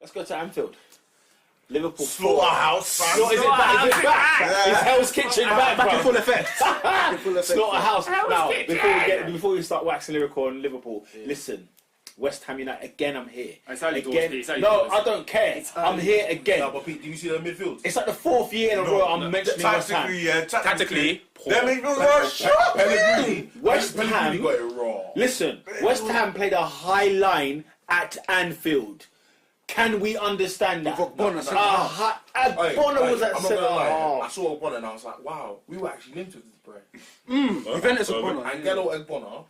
Let's go to Anfield. Liverpool. Slaughterhouse. Is it back? Is Hell's Kitchen back in full effect. Slaughterhouse. Now, before we start waxing lyrical on Liverpool, listen. West Ham United again. I'm here. No, I don't care. I'm here again. No, but Pete, do you see their midfield? It's like the 4th year in a row I'm mentioning West Ham. Tactically, their midfield was West Ham got it wrong. Listen, West Ham played a high line at Anfield. Can we understand that? Bonner was at centre. I saw Bonner and I was like, wow, we were actually linked with this bread. Juventus of Bonner. Angelo Bonner.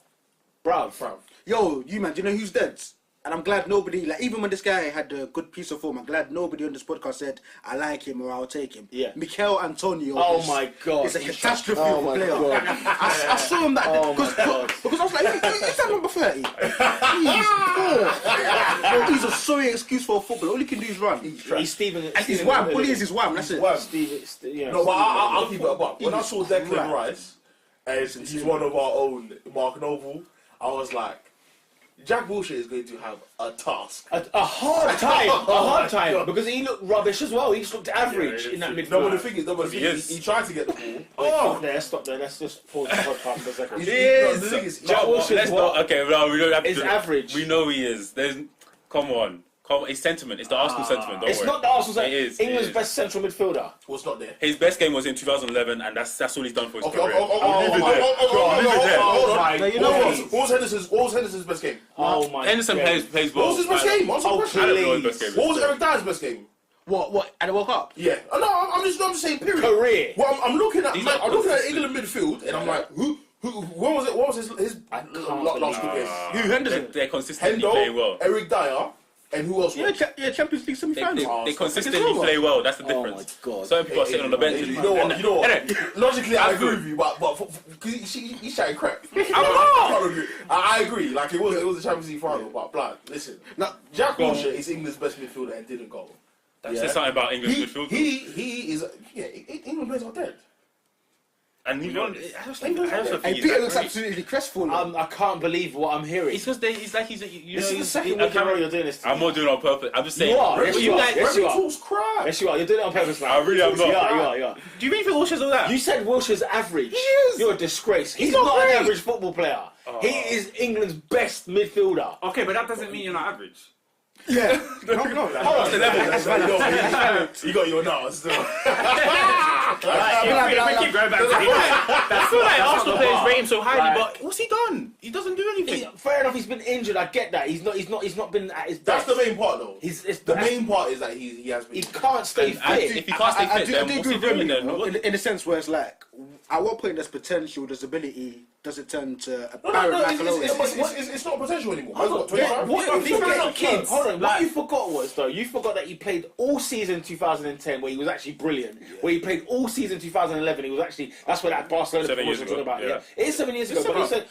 Bruv. Yo, you man, do you know who's dead? And I'm glad nobody, like, even when this guy had a good piece of form, I'm glad nobody on this podcast said, I like him or I'll take him. Yeah. Mikel Antonio. Oh my God. It's a catastrophe of a player. I saw him that because I was like, is that number 30? He's a sorry excuse for a footballer. All he can do is run. He's Steven. He's wham. All he is wham. That's it. No, but I'll keep it above. When I saw Declan Rice, and he's one of our own, Mark Noble, I was like, Jack Wilshere is going to have a task. A hard time. Because he looked rubbish as well. He just looked average in that midfield. No, but the thing is, he tried to get the ball. Stop there. Let's just pause the podcast for a second. Jack Wilshere okay, no, we don't have to. It's average. We know he is. Come on. It's sentiment. It's the Arsenal sentiment. Don't worry. It's not the Arsenal sentiment. It is. England's best central midfielder. Was not there. His best game was in 2011, and that's all he's done for his career. Hold on. You know what? What was Henderson's best game? Oh my. Henderson plays well. What was his best game? I don't know his best game. What was Eric Dyer's best game? What? At the World Cup? Yeah. No, I'm just saying. Period. Career. Well, I'm looking at England midfield, and I'm like, who? What was his last good game? Who? Henderson. They're consistently playing well. Eric Dyer. And who else? Yeah, Champions League semi-final. They consistently play well. That's the difference. Oh my God. Certain people are sitting on the bench. You know what? Logically, I agree with you, but because he's shouting crap. I agree. Like it was a Champions League final, but blood. Listen, Jack Wilshere is England's best midfielder and didn't go. That says something about England's midfield. He is. Yeah, England players are dead. And he won. Peter looks absolutely crestfallen. I can't believe what I'm hearing. It's because it's like he's. This is the second week in a row you're doing this. I'm not doing it on purpose. I'm just saying. You are. Yes, you are. Yes, you are. You're doing it on purpose, man. I really am not. You are. Do you really think Wilshere's all that? You said Wilshere's average. He is. You're a disgrace. He's not an average football player. He is England's best midfielder. Okay, but that doesn't mean you're not average. Yeah. No. That's the level. You got your nuts. We keep going back to I feel like Arsenal players rate him so highly, but what's he done? He doesn't do anything. Fair enough. He's been injured. I get that. He's not been at his best. That's the main part, though. The main part is that he has been. He can't stay fit. If he can't stay fit, then what's he doing then? In a sense where it's like, at what point does potential, does ability, does it turn to a barren it's not potential anymore. Hold on. What you forgot was, though, you forgot that he played all season 2010 where he was actually brilliant. Where he played all season 2011, he was actually, that's where that Barcelona performance was talking about. Yeah. It is 7 years ago, but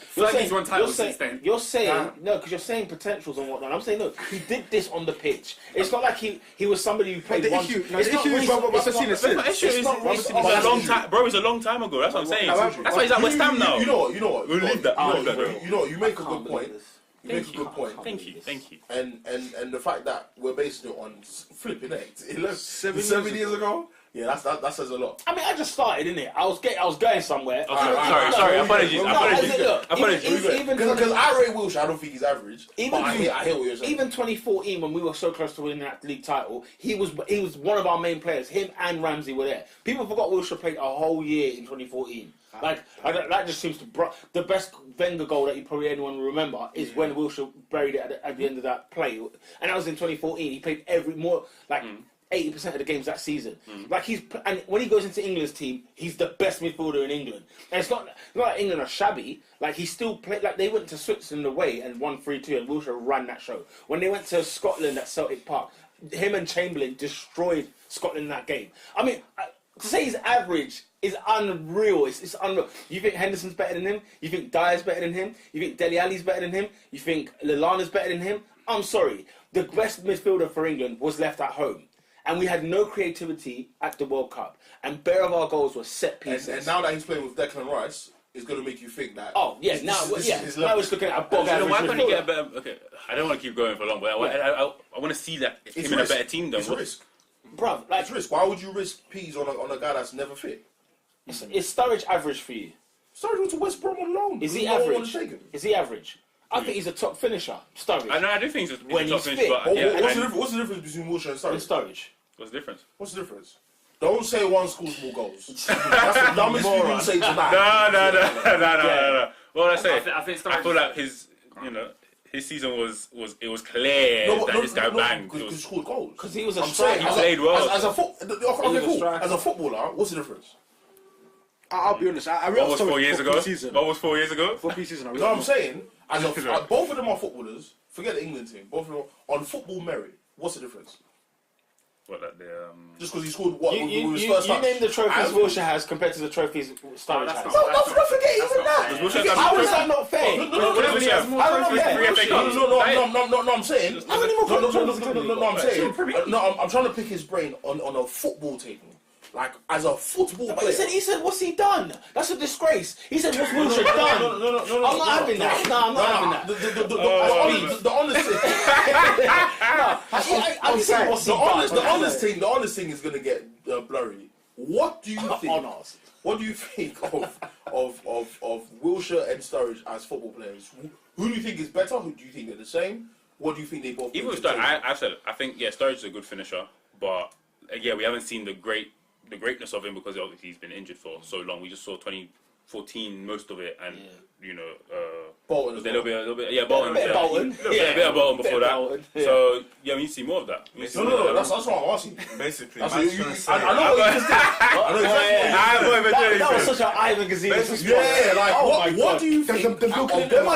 you're saying, no, because you're saying potentials and whatnot. I'm saying, look, he did this on the pitch. It's not like he was somebody who played one. The issue is it's a long time ago. That's what I'm saying. That's why he's at West Ham now. You know what? We'll leave that. You make a good point. Thank you. And the fact that we're basing it on flipping it 7 years ago. Yeah, that says a lot. I mean, I just started, innit? I was going somewhere. Sorry. Apologies. Because I rate Wilshere, I don't think he's average. I hear what you're saying. Even 2014, when we were so close to winning that league title, he was one of our main players. Him and Ramsey were there. People forgot Wilshere played a whole year in 2014. That just seems to the best Wenger goal that anyone will remember is when Wilshere buried it at the end of that play, and that was in 2014. He played 80% of the games that season. And when he goes into England's team, he's the best midfielder in England. And it's not like England are shabby. Like, he still played, like, they went to Switzerland away and won 3-2, and Wilshere ran that show. When they went to Scotland at Celtic Park, him and Chamberlain destroyed Scotland in that game. I mean, to say he's average is unreal. It's unreal. You think Henderson's better than him? You think Dyer's better than him? You think Dele Alli's better than him? You think Lallana's better than him? I'm sorry. The best midfielder for England was left at home. And we had no creativity at the World Cup. And bare of our goals were set pieces. And now that he's playing with Declan Rice, is going to make you think that. Oh yeah, now now it's looking at a bog average. Why can't he midfielder. get a better? Okay, I don't want to keep going for long, but I want to see that him in a better team. Though, It's risk. Bruv, like It's risk. Why would you risk Peas on a guy that's never fit? is Sturridge average for you? Sturridge went to West Brom on loan. Is he No one average? wanted to take him. Is he average? I think he's a top finisher. Sturridge. I do think he's When a top he's finish, fit. but What's the difference between Wilshere and And Sturridge? Sturridge. what's the difference? What's the difference? Don't say one scores more goals. That's the dumbest thing you can say tonight. No. What would I say? I think I feel like his season was clear that this guy banged. Because he scored goals. Because he was a I'm saying, striker. He played well. As a striker. As a footballer, what's the difference? I'll be honest. I What was 4 years ago? What was 4 years ago? For pre-season, You know what I'm saying? Both of them are footballers. Forget the England team. Both of them on football merit. What's the difference? What like the Just because he scored what with You his first touch. name the trophies Wilshere has compared to the trophies Sturridge has. Don't forget even that. Wilshere have How is that not fair? Whatever he has. I don't know. No, I'm saying. How many more trophies can he No, got? I'm saying. No, I'm trying to pick his brain on a football table. Like, as a football But player. he said, what's he done? That's a disgrace. He said, what's Wilshere done? No, I'm not having that. No, I'm not having that. The honest thing. I'm saying The honest thing is going to get blurry. What do you think? on us. What do you think of Wilshere and Sturridge as football players? Who do you think is better? Who do you think they're the same? What do you think they both? Even with Sturridge, I think Sturridge is a good finisher, but we haven't seen the greatness of him because obviously he's been injured for so long. We just saw 2014 most of it, and Bolton. a little bit, Bolton. Bit of Bolton. A bit of Bolton before Bit of that. Bolton, yeah. So we need to see more of that. No. That's what I'm asking. Basically, That's man's what you- trying to say. I know what you just did. I know exactly what you did. That was such an Ivan Gazidis response. Yeah, like Oh my what do you think of them as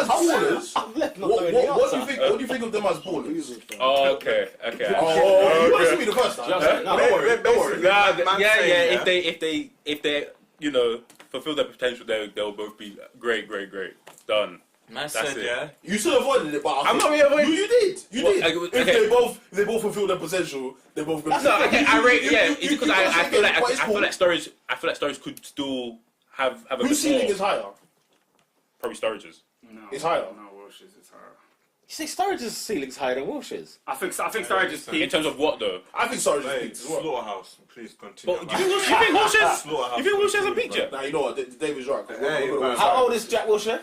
ballers? I'm left not What knowing do the you answer. think? What do you think of them as ballers? Oh, okay. Oh, you want to see me the first time? No, Don't worry. If they fulfill their potential, they'll both be great. Done. Man That's said, it. yeah. You still avoided it, but I'm not really avoiding. You did. You What, did. okay. If they both fulfill their potential, they're both going to. No, okay, I rate. Yeah, it's because I feel like But it's cool. Sturridge could still have a Whose bit ceiling more. is higher? Probably Sturridge's. No, It's higher. No, Wilshere's is higher. You say Sturridge's ceiling's higher than Wilshere's? I think Sturridge is In peak. terms of what though? I think Sturridge is Hey, peaked as well. Slaughterhouse, please continue. But you think Wilshere's? Slaughterhouse. You think Wilshere's a peak yet? Now you know what David's right. Hey, man. How old is Jack Wilshere?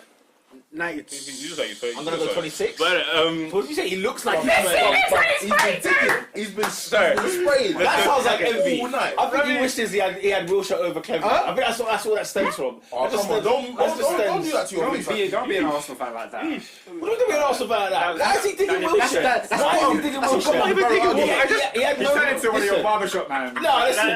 90. You just like you I'm gonna go 26. But What did you say? He looks like He's been ticking. He's been spraying. That sounds like envy. All night. I think he wishes he had Wilshere over Clement. I think that's all that stems from. Oh, come on, don't do that to your face. Don't be an Arsenal fan like that. What are you doing also about that? Why is he digging Wilshere? that's Why is he digging Wilshere? He had He's no. turned into one of your Listen. barbershop man. No, listen.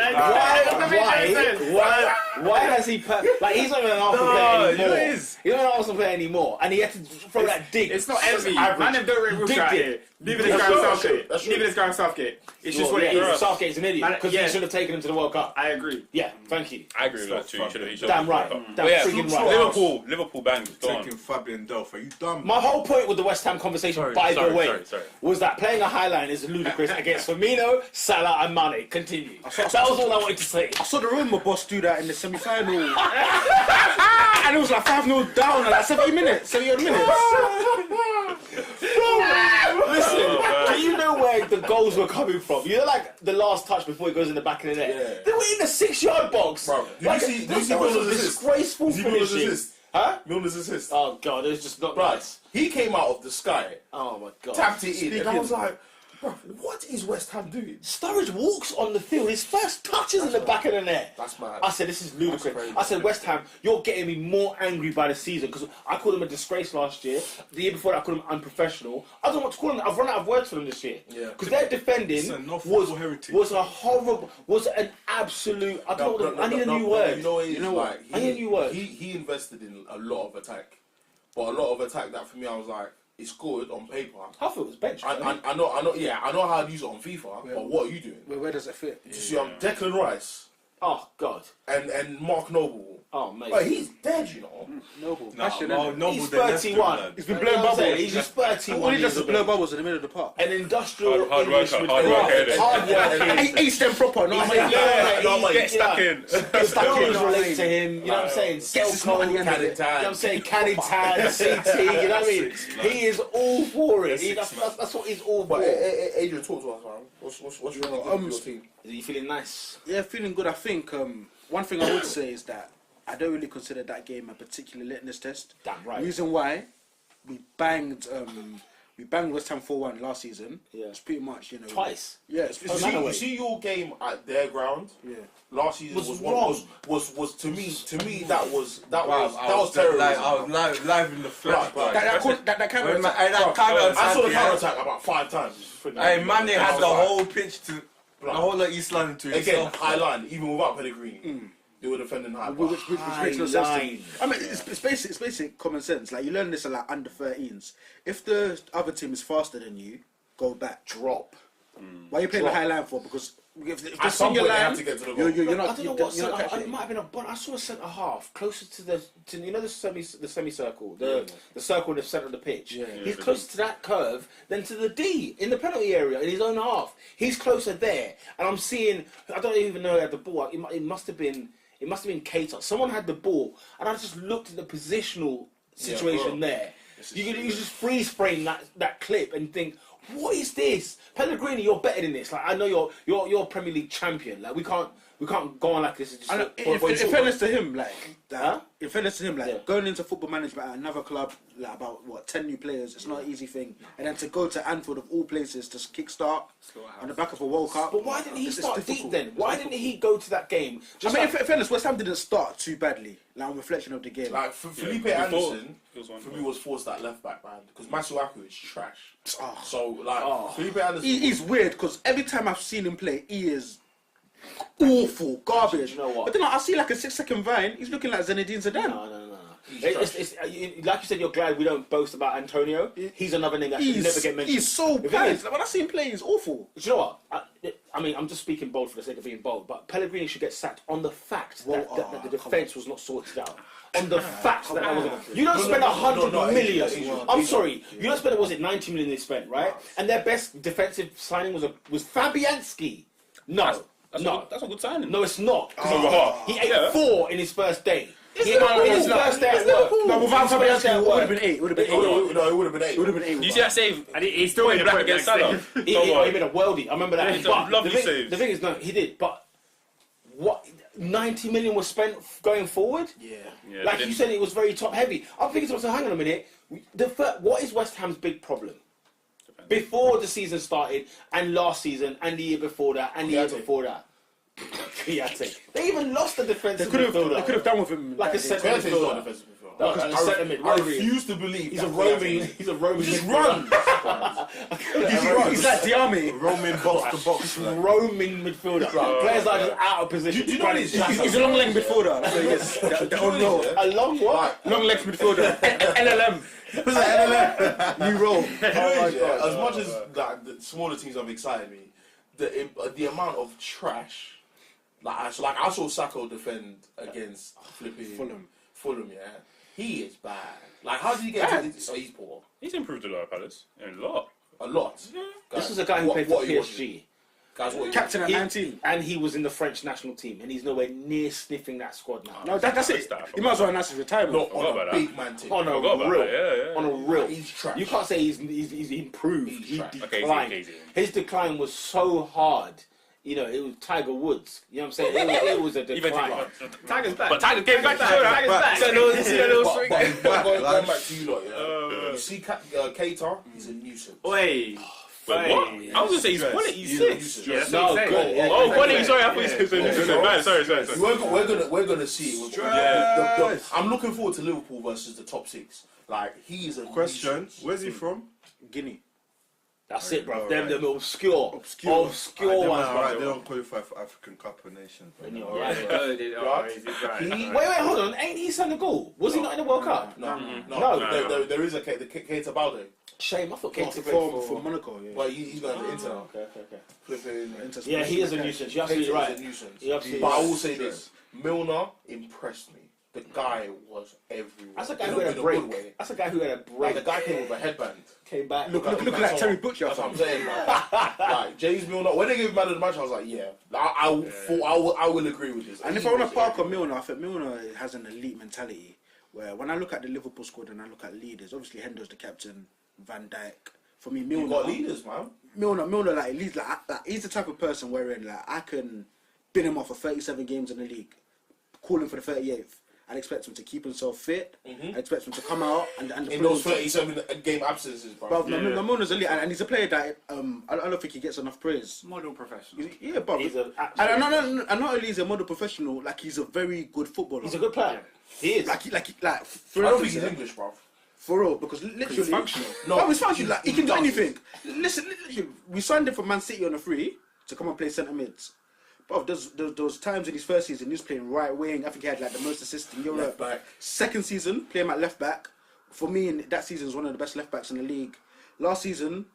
Why has he put like he's not even an Arsenal player anymore? He's not an Arsenal player anymore, and he had to throw that dig. It's not envy. Average. Man, them don't rate Wilshere Digged out it. here. Neither this guy in Southgate. That's true. Neither this guy in Southgate. It's just what it Yeah, is. Southgate's an idiot because Yeah. he should have taken him to the World Cup. I agree. Yeah, thank you. I agree with that too. You should have. Damn right. Damn Yeah, freaking right. Liverpool banged. Go on. Taking Fabian Delph. Are you dumb? My whole point with the West Ham conversation, by the way, sorry. was that playing a high line is ludicrous against Firmino, Salah, and Mane. Continue. That was all I wanted to say. I saw the Roma boss do that in the semi-final. And it was like 5-0 down at like 70 minutes. 70 odd minutes. Listen, do you know where the goals were coming from? You know, like the last touch before it goes in the back of the net. Yeah. They were in the 6-yard box. Bro, did you see that was Milner's a assist? disgraceful Did you see Milner's finishing. assist? Huh? Milner's assist. Oh god, it was just not Right. nice. He came out of the sky, Oh my god. tapped it in, and I was like, bro, what is West Ham doing? Sturridge walks on the field. His first touch is in the back of the net. That's mad. I said, this is ludicrous. crazy. I said, West Ham, you're getting me more angry by the season because I called him a disgrace last year. The year before that, I called him unprofessional. I don't know what to call him. I've run out of words for them this year. Yeah. Because their defending Listen, no football heritage. was a horrible, was an absolute. I don't know. I need a new word. You know what it is? You know what? Like, I need a new word. He invested in a lot of attack, but a lot of attack that for me I was like, it's good on paper. Half of it was bench. I know how to use it on FIFA, but what are you doing? Where does it fit? You see, Declan Rice Oh God. And Mark Noble. Oh mate. But he's dead, you know. Noble. He's 31. He's been blowing bubbles. He's just 31. All he does is blow bubbles in the middle of the park. An industrial Hard English worker, midfielder. hard Hard worker. East them proper, no? Get stuck in. Buildings relate to him, you know what I'm saying? Gets his money Selco, at the end of Canning it. you know what I'm Town. saying? Canning Town, CT, you know what I mean? He is all for it. That's what he's all But for. Adrian, talk to us, man. What's your team? Is he feeling nice? Yeah, feeling good. I think one thing I would say is that I don't really consider that game a particular litmus test. Damn right. Reason why we banged West Ham 4-1 last season. Yeah. It's pretty much, you know. Twice. Yeah, it's You see your game at their ground. Yeah. Last season Was was to me that was was terrorism. like, I was live in the flesh, bro. that kind of I saw the counter attack about 5 times. Hey, Mane had the whole pitch to the whole of East London to Again, himself. high line, even without Pellegrini. They were defending high. which makes no sense to line. me. I mean, it's basic common sense. Like, you learn this a lot under 13s. If the other team is faster than you, go back. Drop. Why are you playing the high line for? Because if At the some single point, they line, have to get to the goal. you're I not. don't know what You're not centre. catching It it. might have been a. But I saw a centre half closer to the you know the semicircle, the circle in the centre of the pitch. Yeah. He's closer to that curve than to the D in the penalty area in his own half. He's closer there, and I'm seeing. I don't even know who had the ball. It must have been. It must have been Cater. Someone had the ball, and I just looked at the positional situation there. You just freeze frame that clip and think, what is this? Pellegrini, you're better than this. Like, I know you're Premier League champion. Like, we can't go on like this. It's just And in fairness to him, like, going into football management at another club, like about 10 new players, it's not an easy thing. And then to go to Anfield of all places to kickstart on the back of a World Cup. But why didn't he it's start deep difficult. then? Why didn't he go to that game? I mean, in fairness, West Ham didn't start too badly. Like, on reflection of the game. Like Felipe before, Anderson, it was 1-1. for me, was forced at left back, man, because Masuaku is trash. Oh. So like Felipe Anderson, He's weird because every time I've seen him play, he is awful, garbage. You know what? But then I see like a 6-second vine, he's looking like Zinedine Zidane. No. It's, like you said, you're glad we don't boast about Antonio. He's another name that should never get mentioned. He's so The thing bad. is- Like, when I see him play, he's awful. Do you know what? I mean, I'm just speaking bold for the sake of being bold, but Pellegrini should get sacked on the fact that the defence was not sorted out. On the fact that wasn't. You don't spend 100 million. I'm sorry. You don't spend, was it 90 million they spent, right? And their best defensive signing was Fabianski. No. That's a good signing. No, it's not. He ate Yeah. 4 in his first day. It's He ate Liverpool. in his first day at work. No, without His first day Fabianski, at it would work. have been 8. It would have been 8. No, it would have been 8. It would have been 8. Do you see that save? And he's still Point in the blank against Salah. He made a worldie. I remember that. Yeah, he's But a lovely the thing, save. the thing is, no, he did. But what 90 million was spent going forward? Yeah. Yeah, Like they you didn't- said, it was very top heavy. I'm thinking to myself, hang on a minute. What is West Ham's big problem? Before the season started, and last season, and the year before that, and the year before that. Kouyaté. They even lost the defensive They could midfielder. have done with him. Like a that centre day. Kouyaté is not a midfielder. defensive midfielder. No, a centre mid. I refuse to believe He's that a Kouyaté- roaming. He's a roaming. Just midfielder. run. He's like Diame. Roaming box to box. Roaming midfielder. Players are just out of position. Do you know this? He's a long leg midfielder. So yes, the old role. A long what? Long legs midfielder. LLM. Who's that LLM? New role. As much as like, the smaller teams have excited me, the amount of trash. I saw Sacco defend against flipping Fulham, yeah. He is bad. Like, how did he get to this? Oh, he's poor. He's improved a lot at Palace. A lot. A lot. This is a guy who played for PSG. Guys, what Captain at 19. And he was in the French national team, and he's nowhere near sniffing that squad now. No, that's it. He might as well announce his retirement. Not forgot on about a that. big man team. On a Forgot about real, that, yeah. on a real. He's trash. You can't say he's improved. He's He trash. declined. Okay, easy. His decline was so hard. You know, it was Tiger Woods. You know what I'm saying? It was a decline. Tiger's back. But Tiger came back to show that. Tiger's back. So Going back to you lot, yeah. You see Keita, he's a nuisance. Oi. Wait, what? I was gonna say he's quality He's a 6. nuisance. Yeah, that's No, what I'm good. saying. Yeah, Oh, quality. Sorry, I thought you said Yeah. sorry. We're gonna see. I'm looking forward to Liverpool versus the top 6. Like, he is a Question: nuisance. Where's he from? Guinea. That's it, bro. All Them right. obscure ones, Alright, they bro. don't qualify for African Cup of Nations. Then you're Yeah, right. Wait, hold on. Ain't he Senegal? Was he not in the World Cup? No. There is a Keita Balde, Shame. I thought Keita played For Monaco, yeah. but he's going to Inter now. Okay. Flipping. Yeah, he is a nuisance. You're absolutely Keita right. is a nuisance. You're absolutely But I right. will say this: Milner impressed me. The guy was everywhere. That's a guy In who had a good break. way. That's a guy who had a Like break. the guy came with a headband. Came back. Look like Terry Butcher. That's what I'm saying, man. Like James Milner, when they gave him man of the match, I was like, yeah, I will agree with this. And if I want to park on Milner, I think Milner has an elite mentality. Where when I look at the Liverpool squad and I look at leaders, obviously Hendo's the captain, Van Dijk. For me, Milner. You got leaders, man. Milner, like leads, like he's the type of person wherein like I can bin him off for 37 games in the league, call him for the 38th. I'd expect him to keep himself fit. I expect him to come out and the In those 37 game absences, bro. But Milner's elite, and he's a player that I don't think he gets enough praise. Model professional. Yeah, but He's an and not only is he a model professional, like he's a very good footballer. He's a good player. He is. like I for don't think he's instance, English, bro. for real, because literally he's functional. No, he's functional. Like he can do does. anything. Listen, we signed him for Man City on a free to come and play centre mids. But those times in his first season, he was playing right wing. I think he had like the most assists in Europe. Left back. Second season, play him at left back. For me, that season is one of the best left backs in the league. Last season,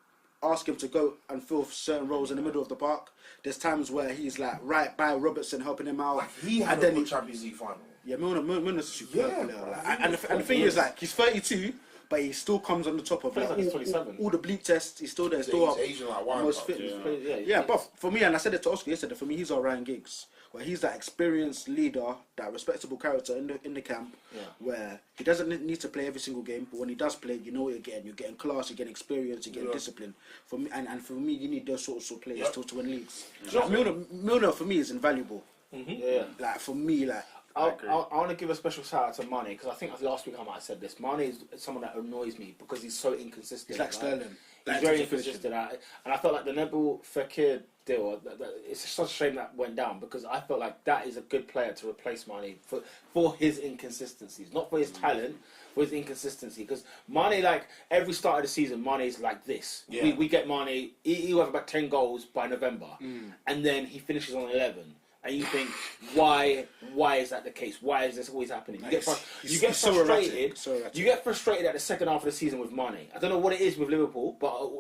ask him to go and fill certain roles in the middle of the park. There's times where he's like right by Robertson, helping him out. He had and then a good Champions League final. yeah, Milner's a superb Yeah, player. bro. Like, and the thing is, like, he's 32, but he still comes on the top of Feels like, like he's 27. all the bleep tests. He's still there, still up. He's Asian like wine, Most bro. fit. Yeah. But for me, and I said it to Oscar yesterday, for me, he's our Ryan Giggs. Where he's that experienced leader, that respectable character in the camp, where he doesn't need to play every single game, but when he does play, you know what you're getting. You're getting class, you're getting experience, you're getting discipline. For me, and for me, you need those sorts of players to win leagues. Like, Milner for me is invaluable. Yeah. Like for me, like. I want to give a special shout out to Mane because I think last week I might have said this. Mane is someone that annoys me because he's so inconsistent. He's like Sterling. He's very inconsistent, and I felt like the Nabil Fekir deal. It's such a shame that went down because I felt like that is a good player to replace Mane for his inconsistencies, not for his talent, for his inconsistency. Because Mane, like every start of the season, Mane is like this. Yeah. We get Mane. He'll have about 10 goals by November, and then he finishes on 11. And you think, why is that the case? Why is this always happening? You get frustrated. You get frustrated at the second half of the season with Mane. I don't know what it is with Liverpool, but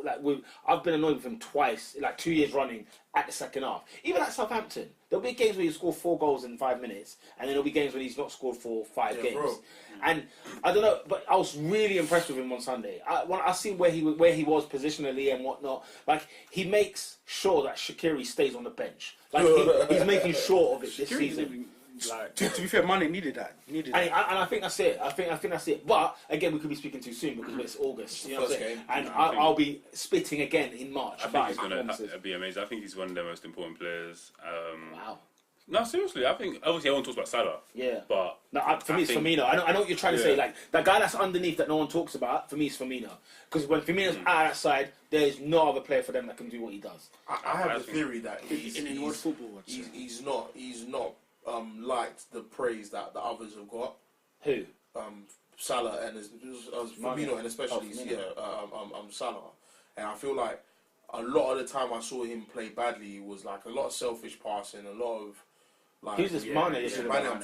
I've been annoyed with him twice, like 2 years running at the second half. Even at Southampton, there'll be games where he score 4 goals in 5 minutes, and then there'll be games when he's not scored for 5 games. Bro. And I don't know, but I was really impressed with him on Sunday. When I see where he was positionally and whatnot, like he makes sure that Shaqiri stays on the bench. Like he's making sure of it this season. Like, To be fair, Mane needed that. And I think that's it. I think that's it. But again, we could be speaking too soon because it's August. You know what I'm saying? And I'll be spitting again in March. I think he's going to be amazing. I think he's one of the most important players. Wow. No, seriously, I think obviously everyone talks about Salah. Yeah. But No, for me, it's Firmino. I know what you're trying to say. Like that guy that's underneath that no one talks about. For me, it's Firmino. Because when Firmino's out that side, there is no other player for them that can do what he does. I have the theory that he's not liked the praise that the others have got. Who? Salah and Firmino and especially Salah. And I feel like a lot of the time I saw him play badly was like a lot of selfish passing, a lot of like. Who's this Mane?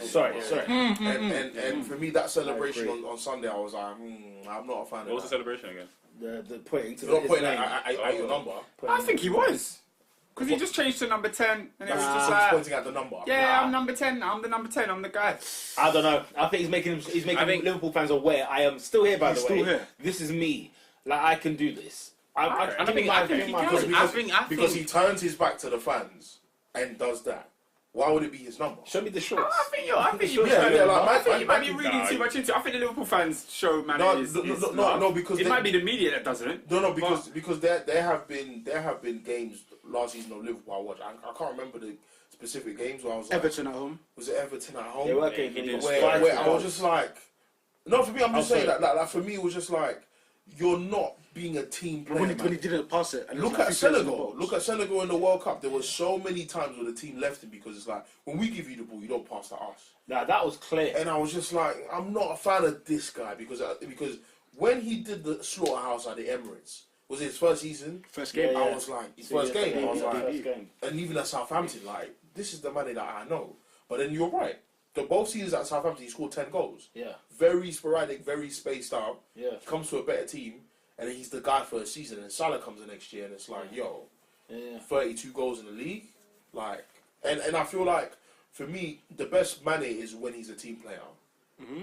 Sorry. And for me, that celebration on Sunday, I was like, I'm not a fan of what was the celebration again? The pointing to You're not his putting name. at your number. I think he was. Because he just changed to number 10 and it was just He's like, pointing at the number. yeah, I'm number 10, I'm the number 10, I'm the guy. I don't know. I think he's making Liverpool fans aware. I am still here, by the way. still here. This is me. Like I can do this. I think Because he turns his back to the fans and does that. Why would it be his number? Show me the shorts. I think you might be reading too much into it. I think the Liverpool fans show man No, because it might be the media that doesn't. No, because there have been games last season of Liverpool I watched. I can't remember the specific games where I was like, Everton at home. Was it Everton at home? They were getting where I was just like, no, for me, I'm just saying that for me it was just like, you're not being a team player. When he didn't pass it. And Look at Senegal. Look at Senegal in the World Cup. There were so many times where the team left him because it's like, when we give you the ball, you don't pass to us. Nah, that was clear. And I was just like, I'm not a fan of this guy because when he did the slaughterhouse at the Emirates, Was it his first season? First game. I was like, his first game. I was like, first game. and even at Southampton, like, this is the money that I know. But then you're right. Both seasons at Southampton, he scored 10 goals. Yeah. Very sporadic, very spaced out. Yeah. Comes to a better team, and then he's the guy for a season. And Salah comes the next year, and it's like, 32 goals in the league. Like, and I feel like, for me, the best Mane is when he's a team player.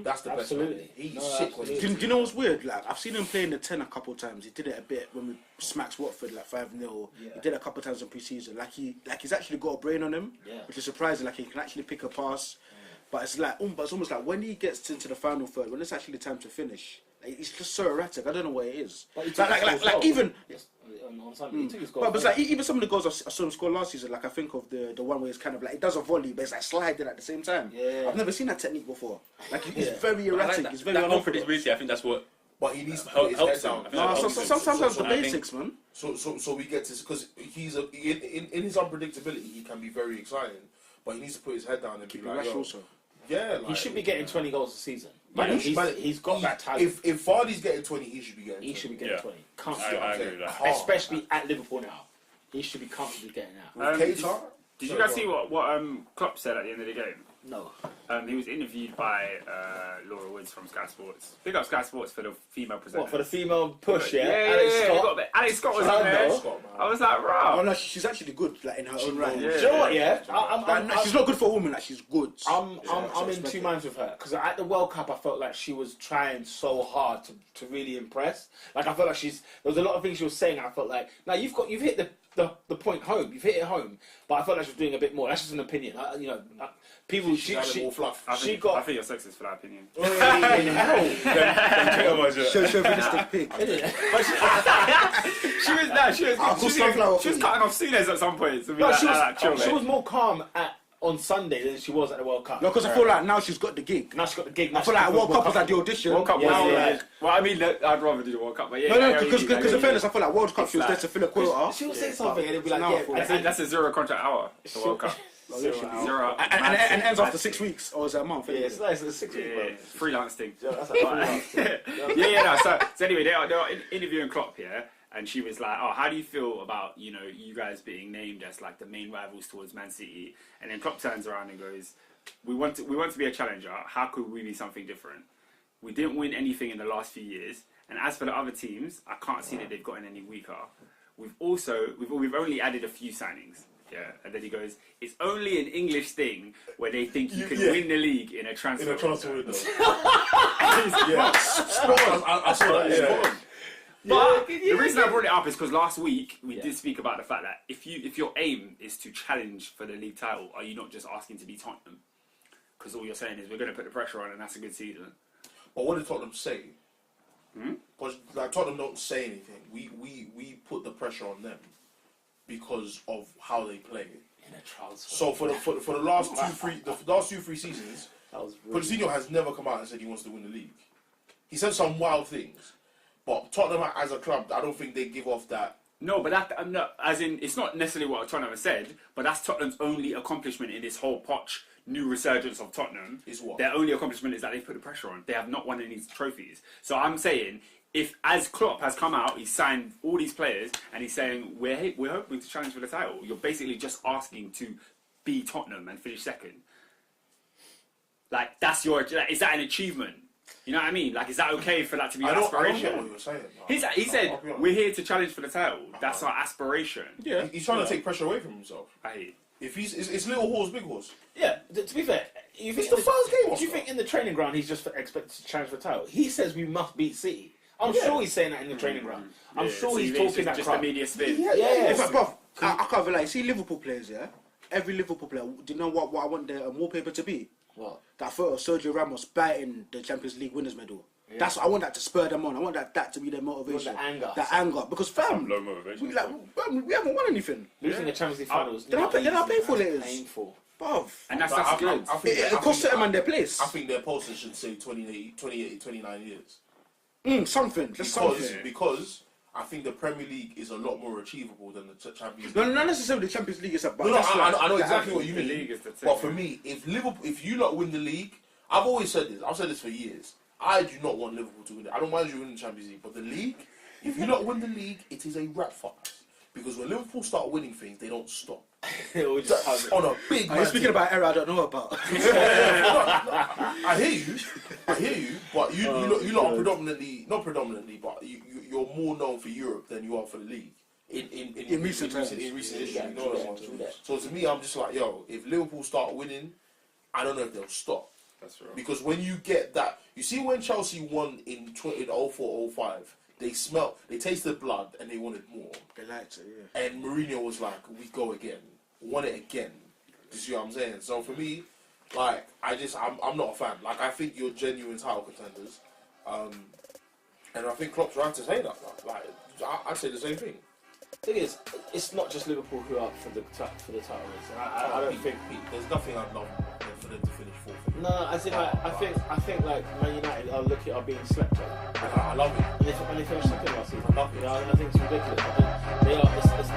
That's the best Mane. He's sick when he's Do you know what's weird? Like, I've seen him play in the 10 a couple of times. He did it a bit when we smacked Watford, like 5-0. He did it a couple of times in pre-season. Like, he's actually got a brain on him, which is surprising. Like, he can actually pick a pass. But it's like, but it's almost like when he gets into the final third, when it's actually the time to finish, like, he's just so erratic. I don't know what it is. But even. On Sunday, he took his goal. But it's like even some of the goals I saw him score last season. Like I think of the one where it's kind of like he does a volley, but it's like sliding at the same time. Yeah. I've never seen that technique before. Like he's very erratic. He's very unorthodox. unpredictability. I think that's what. But he needs to put his helps head him. down. I think Sometimes that's the I think- basics, man. So we get to, because he's in his unpredictability, he can be very exciting. But he needs to put his head down and Keep be it like, rash yo, also. yeah, like, He should be getting 20 goals a season. Man, He's got that talent. If Vardy's getting 20, he should be getting 20. He should be getting 20. I Comfortably. agree with that. Especially at Liverpool now. He should be comfortably getting that. With Keita? Did you guys see what Klopp said at the end of the game? No. He was interviewed by Laura Woods from Sky Sports. Big up Sky Sports for the female presenter. What, for the female push, yeah? Alex Scott. Alex Scott was on there. Scott, man. I was like, Oh wow. no, she's actually good, like in her own right. Do you know what, yeah? She's not good for a woman. Like she's good. I'm in two minds with her because at the World Cup I felt like she was trying so hard to really impress. Like I felt like there was a lot of things she was saying. And I felt like now you've hit the point home. You've hit it home, but I felt like she was doing a bit more. That's just an opinion. People she more fluff. I think you're sexist for that opinion. Show realistic pig. She was cutting off Souness at some point. To be No, like, chill, she mate. was more calm on Sunday than she was at the World Cup. No, because I feel like now she's got the gig. Now she got the gig. I feel like World Cup was like the audition. World Cup was, Yeah, yeah. yeah. Well, I mean, I'd rather do the World Cup, but yeah. No, because in fairness, I feel like World Cup she was there to fill a quota. She would say something and it'd be like, Now I feel like- That's a zero contract hour. The World Cup. Zero. And ends after 6 weeks or is it a month? yeah, it's nice. It's 6 weeks, Yeah, bro. it's freelance thing. That's like No. So anyway, they were interviewing Klopp here, and she was like, "Oh, how do you feel about you guys being named as like the main rivals towards Man City?" And then Klopp turns around and goes, "We want to be a challenger. How could we be something different? We didn't win anything in the last few years, and as for the other teams, I can't see that they've gotten any weaker. We've only added a few signings." Yeah, and then he goes, "It's only an English thing where they think you can win the league in a transfer." In a transfer window. Yeah. I saw that. Yeah. But the reason I brought it up is because last week we did speak about the fact that if your aim is to challenge for the league title, are you not just asking to be Tottenham? Because all you're saying is we're going to put the pressure on, and that's a good season. But what did Tottenham say? Because like Tottenham don't say anything. We put the pressure on them because of how they play. in a transfer. So for the last two three seasons, That was really Pochettino has never come out and said he wants to win the league. He said some wild things, but Tottenham as a club, I don't think they give off that. No, but I'm not, as in, it's not necessarily what Tottenham has said, but that's Tottenham's only accomplishment in this whole Poch new resurgence of Tottenham. Is what? Their only accomplishment is that they've put the pressure on. They have not won any trophies. So I'm saying, if as Klopp has come out, he's signed all these players, and he's saying, we're hoping to challenge for the title, you're basically just asking to be Tottenham and finish second. Like, is that an achievement? You know what I mean? Like, is that okay for that to be an I don't aspiration? get what you were saying. He said, we're here to challenge for the title. That's our aspiration. Yeah. He's trying to take pressure away from himself. If it's little horse, big horse. Yeah, to be fair, you think the first game, Do you think in the training ground he's just expected to challenge for the title? He says we must beat City. I'm sure he's saying that in the training ground. I'm sure so he's you think talking that just crap. the media spin. Yeah. In fact, bruv, I can't be like, see Liverpool players, yeah? Every Liverpool player, do you know what I want their wallpaper to be? What? That photo of Sergio Ramos biting the Champions League winners medal. Yeah. I want that to spur them on. I want that to be their motivation. The anger. That anger. Because fam, Low motivation. we haven't won anything. Losing the Champions League finals. They're not painful it is. Painful. Bruv. And that's I good. think It cost them and their place. I think their posters should say 29 years. Something. Just something. Because I think the Premier League is a lot more achievable than the Champions League. No, not necessarily the Champions League is a. No, I know exactly what you The mean. league is the thing, But for me, if you lot win the league, I've said this for years. I do not want Liverpool to win it. I don't mind you winning the Champions League, but the league, If you not win the league, it is a wrap for us. Because when Liverpool start winning things, they don't stop. On a big. Are you speaking about era I don't know about? I hear you, but you lot are predominantly, not predominantly, but you're more known for Europe than you are for the league. In recent history, you know what I'm saying? So to me, I'm just like, yo, if Liverpool start winning, I don't know if they'll stop. That's right. Because when you get that, you see when Chelsea won in 04-05, they tasted blood and they wanted more. They liked it, yeah. And Mourinho was like, we go again. Want it again. You see what I'm saying? So for me, like, I'm not a fan. Like, I think you're genuine title contenders. And I think Klopp's right to say that. Like, I'd say the same thing. Thing is, it's not just Liverpool who are up for the title race. I don't think there's nothing I'd love for them to finish fourth. No, I think like Man United are being slept on. I love it. And they finished second last season. I love it. I think it's ridiculous. I think they are. It's